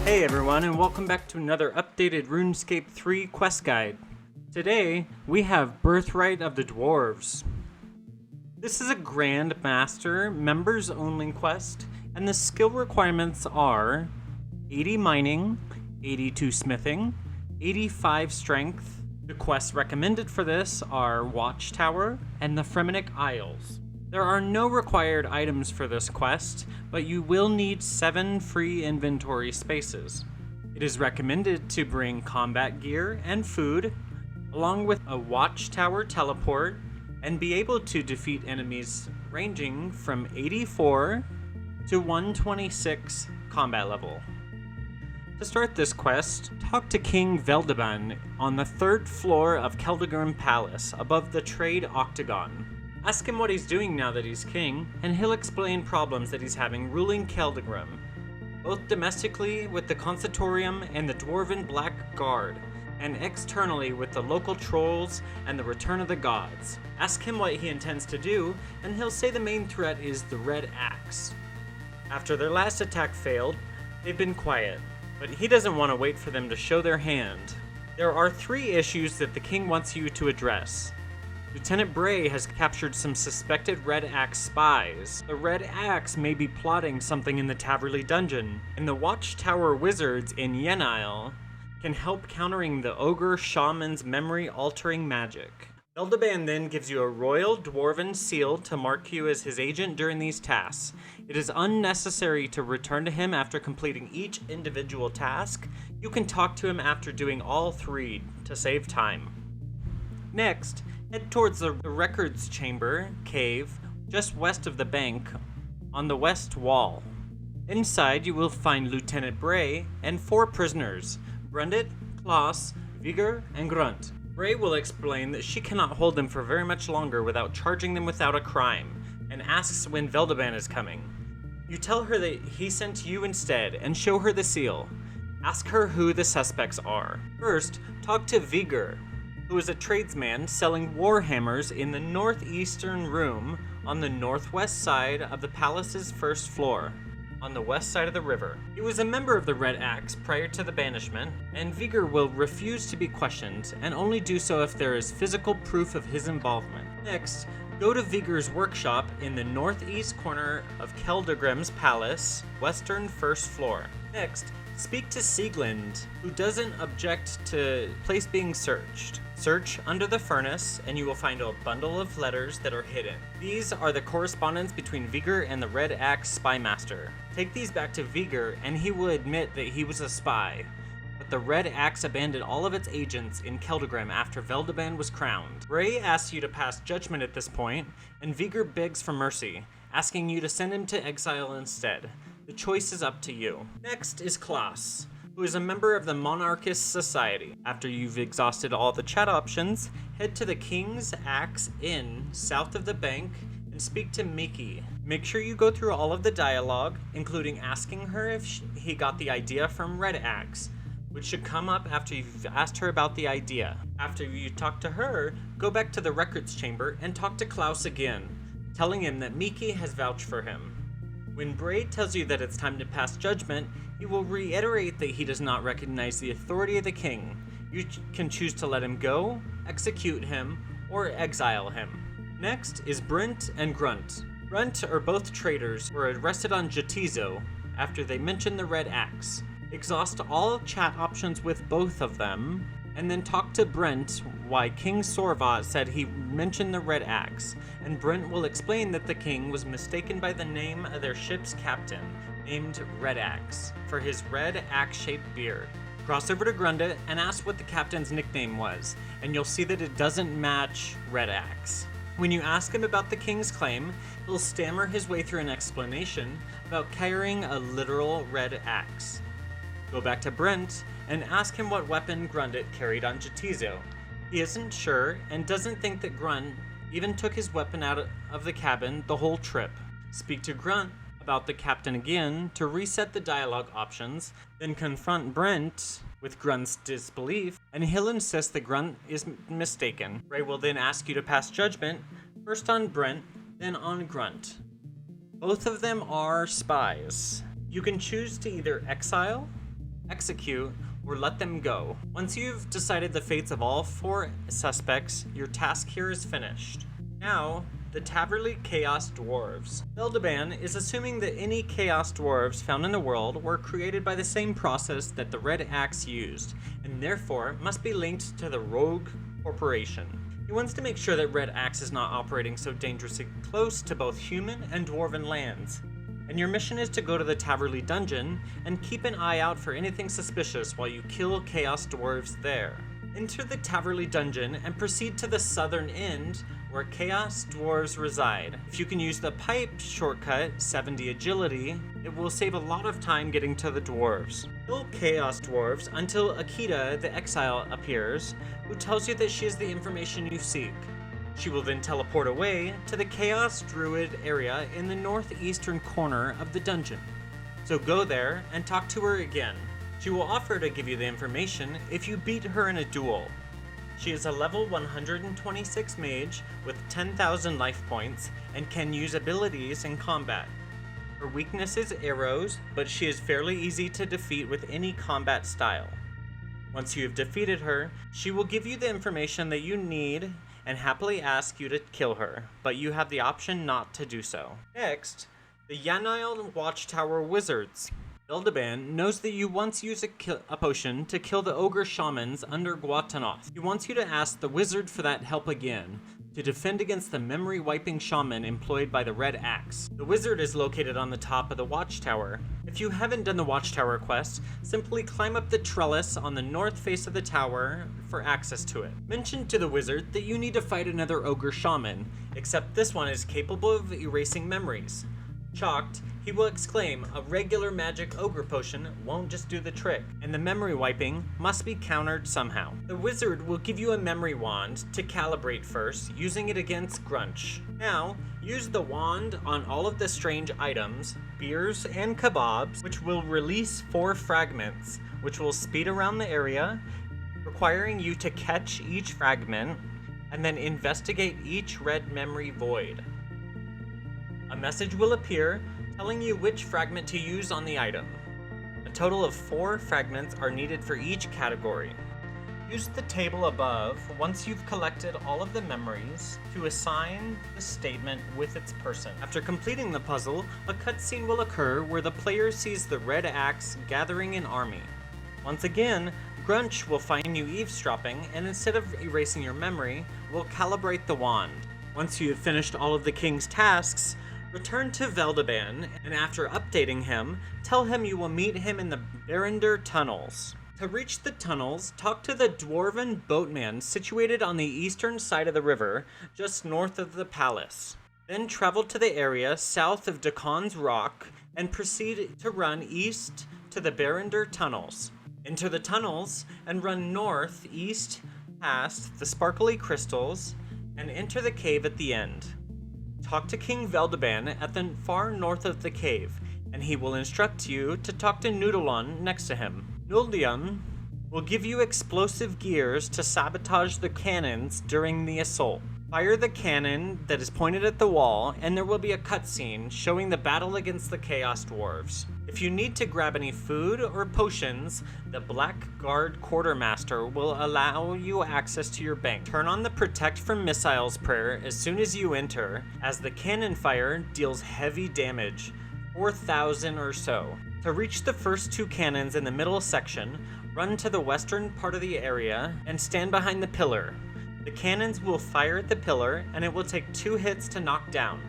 Hey everyone, and welcome back to another updated RuneScape 3 quest guide. Today, we have Birthright of the Dwarves. This is a Grand Master, members-only quest, and the skill requirements are 80 mining, 82 smithing, 85 strength. The quests recommended for this are Watchtower and the Fremennik Isles. There are no required items for this quest, but you will need 7 free inventory spaces. It is recommended to bring combat gear and food, along with a Watchtower teleport, and be able to defeat enemies ranging from 84 to 126 combat level. To start this quest, talk to King Veldeban on the 3rd floor of Keldagrim Palace, above the Trade Octagon. Ask him what he's doing now that he's king, and he'll explain problems that he's having ruling Keldagrim, both domestically with the Consitorium and the Dwarven Black Guard, and externally with the local trolls and the Return of the Gods. Ask him what he intends to do, and he'll say the main threat is the Red Axe. After their last attack failed, they've been quiet, but he doesn't want to wait for them to show their hand. There are 3 issues that the king wants you to address. Lieutenant Bray has captured some suspected Red Axe spies. The Red Axe may be plotting something in the Taverley dungeon, and the Watchtower wizards in Yenile can help countering the Ogre Shaman's memory-altering magic. Veldeban then gives you a royal dwarven seal to mark you as his agent during these tasks. It is unnecessary to return to him after completing each individual task. You can talk to him after doing all 3 to save time. Next, head towards the records chamber cave just west of the bank on the west wall. Inside you will find Lieutenant Bray and 4 prisoners, Brundit, Klaus, Vigor, and Grunt. Bray will explain that she cannot hold them for very much longer without charging them without a crime, and asks when Veldeban is coming. You tell her that he sent you instead and show her the seal. Ask her who the suspects are. First, talk to Vigor, who is a tradesman selling warhammers in the northeastern room on the northwest side of the palace's 1st floor, on the west side of the river. He was a member of the Red Axe prior to the banishment, and Vigor will refuse to be questioned, and only do so if there is physical proof of his involvement. Next, go to Vigor's workshop in the northeast corner of Keldagrim's palace, western 1st floor. Next, speak to Sieglind, who doesn't object to place being searched. Search under the furnace, and you will find a bundle of letters that are hidden. These are the correspondence between Vigor and the Red Axe Spy Master. Take these back to Vigor, and he will admit that he was a spy. But the Red Axe abandoned all of its agents in Keldagrim after Veldeban was crowned. Bray asks you to pass judgment at this point, and Vigor begs for mercy, asking you to send him to exile instead. The choice is up to you. Next is Klaus, who is a member of the Monarchist Society. After you've exhausted all the chat options, head to the King's Axe Inn south of the bank and speak to Miki. Make sure you go through all of the dialogue, including asking her if he got the idea from Red Axe, which should come up after you've asked her about the idea. After you talk to her, go back to the records chamber and talk to Klaus again, telling him that Miki has vouched for him. When Bray tells you that it's time to pass judgment, he will reiterate that he does not recognize the authority of the king. You can choose to let him go, execute him, or exile him. Next is Brent and Grunt. Grunt are both traitors who were arrested on Jatizo after they mentioned the Red Axe. Exhaust all chat options with both of them, and then talk to Brent why King Sorvat said he mentioned the Red Axe, and Brent will explain that the king was mistaken by the name of their ship's captain, named Red Axe, for his red axe-shaped beard. Cross over to Grundit and ask what the captain's nickname was, and you'll see that it doesn't match Red Axe. When you ask him about the king's claim, he'll stammer his way through an explanation about carrying a literal red axe. Go back to Brent and ask him what weapon Grundit carried on Jatizo. He isn't sure and doesn't think that Grunt even took his weapon out of the cabin the whole trip. Speak to Grunt about the captain again to reset the dialogue options, then confront Brent with Grunt's disbelief, and he'll insist that Grunt is mistaken. Ray will then ask you to pass judgment, first on Brent, then on Grunt. Both of them are spies. You can choose to either exile execute, or let them go. Once you've decided the fates of all 4 suspects, your task here is finished. Now, the Taverley Chaos Dwarves. Veldeban is assuming that any Chaos Dwarves found in the world were created by the same process that the Red Axe used, and therefore must be linked to the Rogue Corporation. He wants to make sure that Red Axe is not operating so dangerously close to both human and dwarven lands. And your mission is to go to the Taverley dungeon and keep an eye out for anything suspicious while you kill Chaos Dwarves there. Enter the Taverley dungeon and proceed to the southern end where Chaos Dwarves reside. If you can use the pipe shortcut, 70 agility, it will save a lot of time getting to the dwarves. Kill Chaos Dwarves until Akita the Exile appears, who tells you that she is the information you seek. She will then teleport away to the Chaos Druid area in the northeastern corner of the dungeon. So go there and talk to her again. She will offer to give you the information if you beat her in a duel. She is a level 126 mage with 10,000 life points and can use abilities in combat. Her weakness is arrows, but she is fairly easy to defeat with any combat style. Once you have defeated her, she will give you the information that you need and happily ask you to kill her, but you have the option not to do so. Next, the Yanile Watchtower Wizards. Veldeban knows that you once used a potion to kill the ogre shamans under Guatanoth. He wants you to ask the wizard for that help again, to defend against the memory-wiping shaman employed by the Red Axe. The wizard is located on the top of the watchtower. If you haven't done the watchtower quest, simply climb up the trellis on the north face of the tower for access to it. Mention to the wizard that you need to fight another ogre shaman, except this one is capable of erasing memories. Shocked, he will exclaim, a regular magic ogre potion won't just do the trick, and the memory wiping must be countered somehow. The wizard will give you a memory wand to calibrate first, using it against Grunch. Now, use the wand on all of the strange items, beers and kebabs, which will release 4 fragments, which will speed around the area, requiring you to catch each fragment, and then investigate each red memory void. A message will appear telling you which fragment to use on the item. A total of 4 fragments are needed for each category. Use the table above once you've collected all of the memories to assign the statement with its person. After completing the puzzle, a cutscene will occur where the player sees the Red Axe gathering an army. Once again, Grunch will find you eavesdropping, and instead of erasing your memory, will calibrate the wand. Once you have finished all of the king's tasks, return to Veldeban, and after updating him, tell him you will meet him in the Berender tunnels. To reach the tunnels, talk to the dwarven boatman situated on the eastern side of the river, just north of the palace. Then travel to the area south of Dacon's Rock, and proceed to run east to the Berender tunnels. Enter the tunnels, and run northeast past the sparkly crystals, and enter the cave at the end. Talk to King Veldeban at the far north of the cave, and he will instruct you to talk to Noodleon next to him. Noodleon will give you explosive gears to sabotage the cannons during the assault. Fire the cannon that is pointed at the wall, and there will be a cutscene showing the battle against the Chaos Dwarves. If you need to grab any food or potions, the Black Guard Quartermaster will allow you access to your bank. Turn on the Protect from Missiles prayer as soon as you enter, as the cannon fire deals heavy damage, 4,000 or so. To reach the first 2 cannons in the middle section, run to the western part of the area and stand behind the pillar. The cannons will fire at the pillar, and it will take 2 hits to knock down.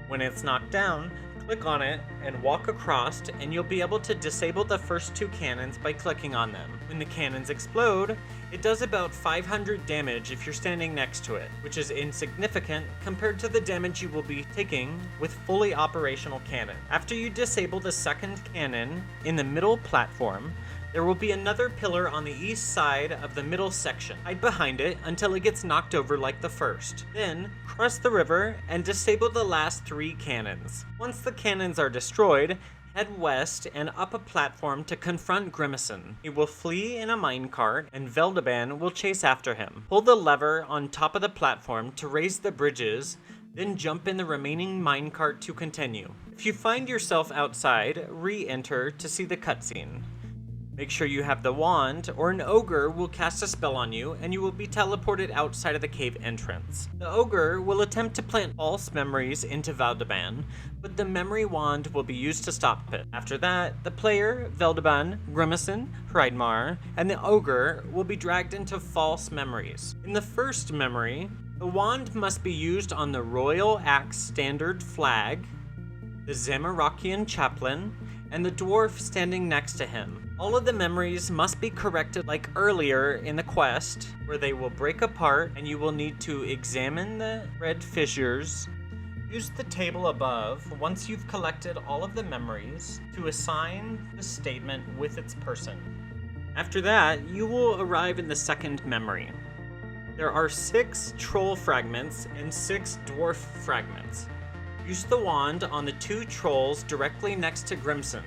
When it's knocked down, click on it and walk across, and you'll be able to disable the first 2 cannons by clicking on them. When the cannons explode, it does about 500 damage if you're standing next to it, which is insignificant compared to the damage you will be taking with fully operational cannon. After you disable the second cannon in the middle platform, there will be another pillar on the east side of the middle section. Hide behind it until it gets knocked over like the first. Then, cross the river and disable the last 3 cannons. Once the cannons are destroyed, head west and up a platform to confront Grimacin. He will flee in a minecart, and Veldeban will chase after him. Pull the lever on top of the platform to raise the bridges, then jump in the remaining minecart to continue. If you find yourself outside, re-enter to see the cutscene. Make sure you have the wand, or an ogre will cast a spell on you and you will be teleported outside of the cave entrance. The ogre will attempt to plant false memories into Veldeban, but the memory wand will be used to stop it. After that, the player, Veldeban, Grimacin, Hreidmar, and the ogre will be dragged into false memories. In the first memory, the wand must be used on the Royal Axe Standard Flag, the Zamorakian Chaplain, and the dwarf standing next to him. All of the memories must be corrected like earlier in the quest, where they will break apart and you will need to examine the red fissures. Use the table above once you've collected all of the memories to assign the statement with its person. After that, you will arrive in the second memory. There are 6 troll fragments and 6 dwarf fragments. Use the wand on the 2 trolls directly next to Grimson.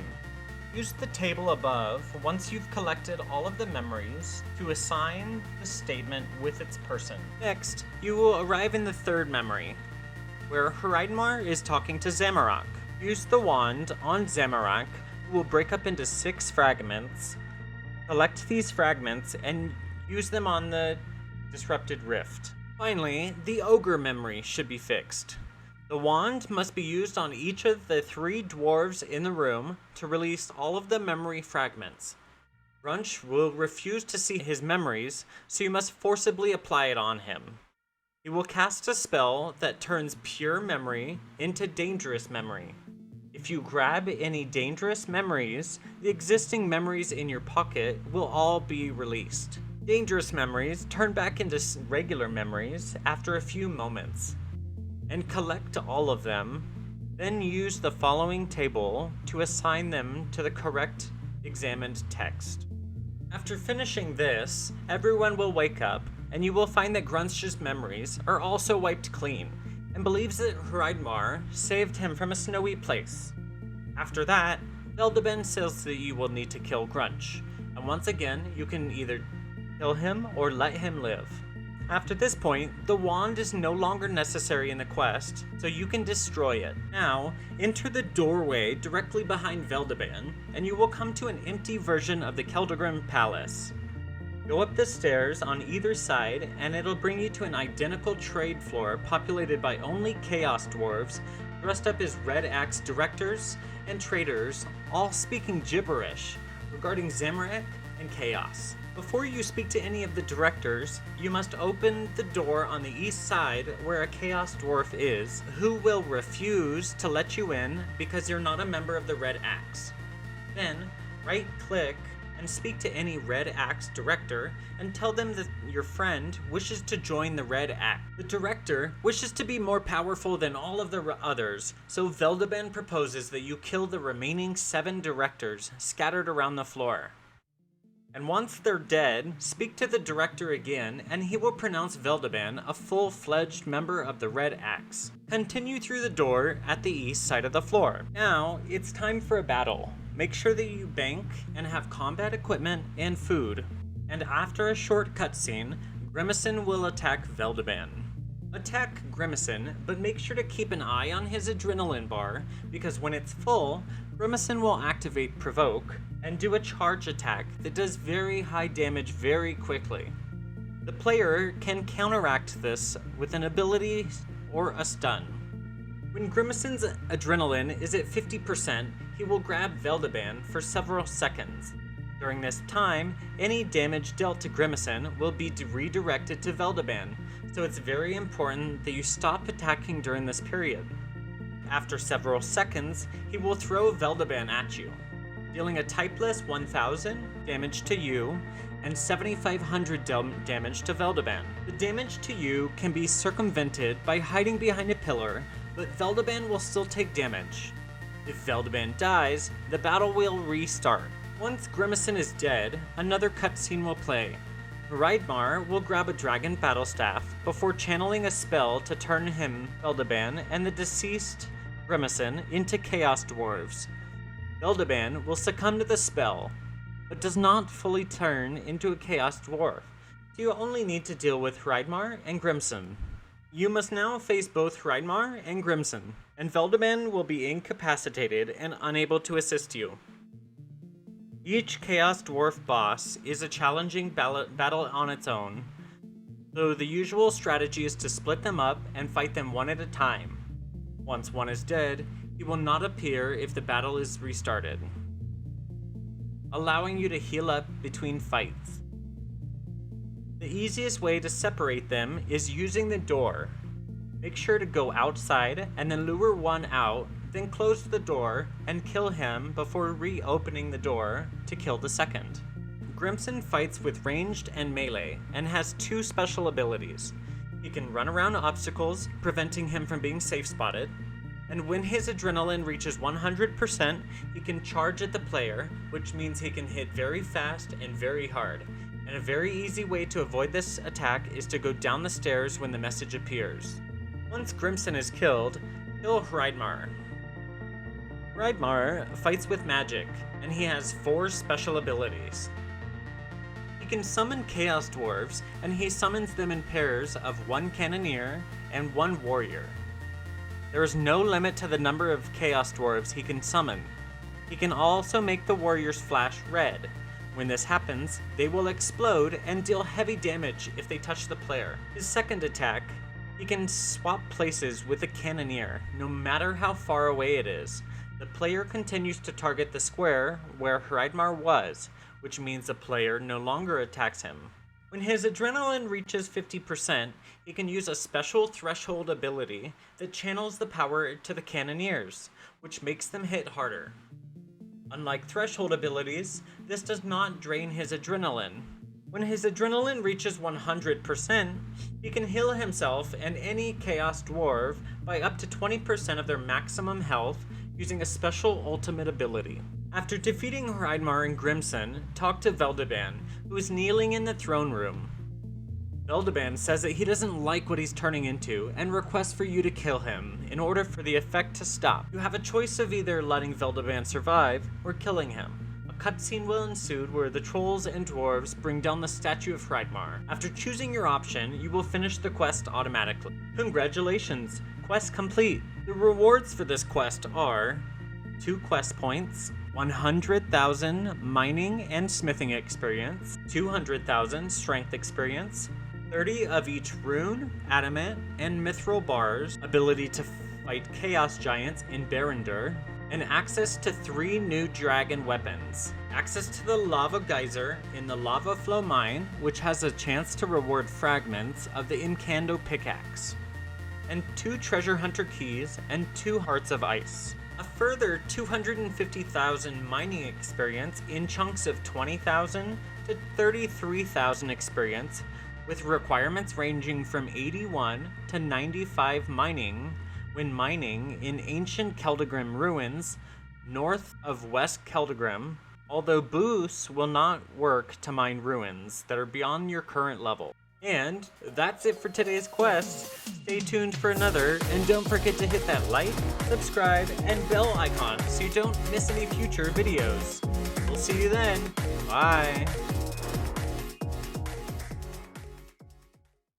Use the table above once you've collected all of the memories to assign the statement with its person. Next, you will arrive in the third memory, where Hreidmar is talking to Zamorak. Use the wand on Zamorak, who will break up into 6 fragments. Collect these fragments and use them on the disrupted rift. Finally, the ogre memory should be fixed. The wand must be used on each of the 3 dwarves in the room to release all of the memory fragments. Grunch will refuse to see his memories, so you must forcibly apply it on him. He will cast a spell that turns pure memory into dangerous memory. If you grab any dangerous memories, the existing memories in your pocket will all be released. Dangerous memories turn back into regular memories after a few moments. And collect all of them, then use the following table to assign them to the correct examined text. After finishing this, everyone will wake up, and you will find that Grunch's memories are also wiped clean, and believes that Hreidmar saved him from a snowy place. After that, Veldeban says that you will need to kill Grunch, and once again, you can either kill him or let him live. After this point, the wand is no longer necessary in the quest, so you can destroy it. Now, enter the doorway directly behind Veldeban, and you will come to an empty version of the Keldegrim Palace. Go up the stairs on either side, and it'll bring you to an identical trade floor populated by only Chaos Dwarves, dressed up as Red Axe directors and traders, all speaking gibberish regarding Zamorak and Chaos. Before you speak to any of the directors, you must open the door on the east side where a Chaos Dwarf is, who will refuse to let you in because you're not a member of the Red Axe. Then, right-click and speak to any Red Axe director and tell them that your friend wishes to join the Red Axe. The director wishes to be more powerful than all of the others, so Veldeban proposes that you kill the remaining 7 directors scattered around the floor. And once they're dead, speak to the director again, and he will pronounce Veldeban a full-fledged member of the Red Axe. Continue through the door at the east side of the floor. Now, it's time for a battle. Make sure that you bank and have combat equipment and food. And after a short cutscene, Grimacin will attack Veldeban. Attack Grimacin, but make sure to keep an eye on his adrenaline bar, because when it's full, Grimacin will activate Provoke and do a charge attack that does very high damage very quickly. The player can counteract this with an ability or a stun. When Grimacin's adrenaline is at 50%, he will grab Veldeban for several seconds. During this time, any damage dealt to Grimacin will be redirected to Veldeban, so it's very important that you stop attacking during this period. After several seconds, he will throw Veldeban at you, dealing a typeless 1000 damage to you and 7500 damage to Veldeban. The damage to you can be circumvented by hiding behind a pillar, but Veldeban will still take damage. If Veldeban dies, the battle will restart. Once Grimacin is dead, another cutscene will play. Hreidmar will grab a dragon battlestaff before channeling a spell to turn him, Veldeban, and the deceased Grimacin into Chaos Dwarves. Veldeban will succumb to the spell, but does not fully turn into a Chaos Dwarf, so you only need to deal with Hreidmar and Grimacin. You must now face both Hreidmar and Grimacin, and Veldeban will be incapacitated and unable to assist you. Each Chaos Dwarf boss is a challenging battle on its own, so the usual strategy is to split them up and fight them one at a time. Once one is dead, he will not appear if the battle is restarted, allowing you to heal up between fights. The easiest way to separate them is using the door. Make sure to go outside and then lure one out, then close the door and kill him before reopening the door to kill the second. Grimson fights with ranged and melee and has two special abilities. He can run around obstacles, preventing him from being safe spotted, and when his adrenaline reaches 100%, he can charge at the player, which means he can hit very fast and very hard. And a very easy way to avoid this attack is to go down the stairs when the message appears. Once Grimson is killed, kill Hreidmar. Hreidmar fights with magic, and he has 4 special abilities. He can summon Chaos Dwarves, and he summons them in pairs of 1 Cannoneer and 1 Warrior. There is no limit to the number of Chaos Dwarves he can summon. He can also make the Warriors flash red. When this happens, they will explode and deal heavy damage if they touch the player. His second attack, he can swap places with the Cannoneer, no matter how far away it is. The player continues to target the square where Hreidmar was, which means the player no longer attacks him. When his adrenaline reaches 50%, he can use a special threshold ability that channels the power to the Cannoneers, which makes them hit harder. Unlike threshold abilities, this does not drain his adrenaline. When his adrenaline reaches 100%, he can heal himself and any Chaos Dwarf by up to 20% of their maximum health using a special ultimate ability. After defeating Hreidmar and Grimson, talk to Veldeban, who is kneeling in the throne room. Veldeban says that he doesn't like what he's turning into and requests for you to kill him in order for the effect to stop. You have a choice of either letting Veldeban survive or killing him. A cutscene will ensue where the trolls and dwarves bring down the statue of Hreidmar. After choosing your option, you will finish the quest automatically. Congratulations! Quest complete! The rewards for this quest are 2 quest points, 100,000 mining and smithing experience, 200,000 strength experience, 30 of each rune, adamant, and mithril bars, ability to fight chaos giants in Barondur, and access to 3 new dragon weapons. Access to the lava geyser in the lava flow mine, which has a chance to reward fragments of the Incando pickaxe, and 2 treasure hunter keys and 2 hearts of ice. A further 250,000 mining experience in chunks of 20,000 to 33,000 experience, with requirements ranging from 81 to 95 mining when mining in ancient Keldagrim ruins north of West Keldagrim, although boosts will not work to mine ruins that are beyond your current level. And that's it for today's quest. Stay tuned for another, and don't forget to hit that like, subscribe, and bell icon so you don't miss any future videos. We'll see you then. Bye.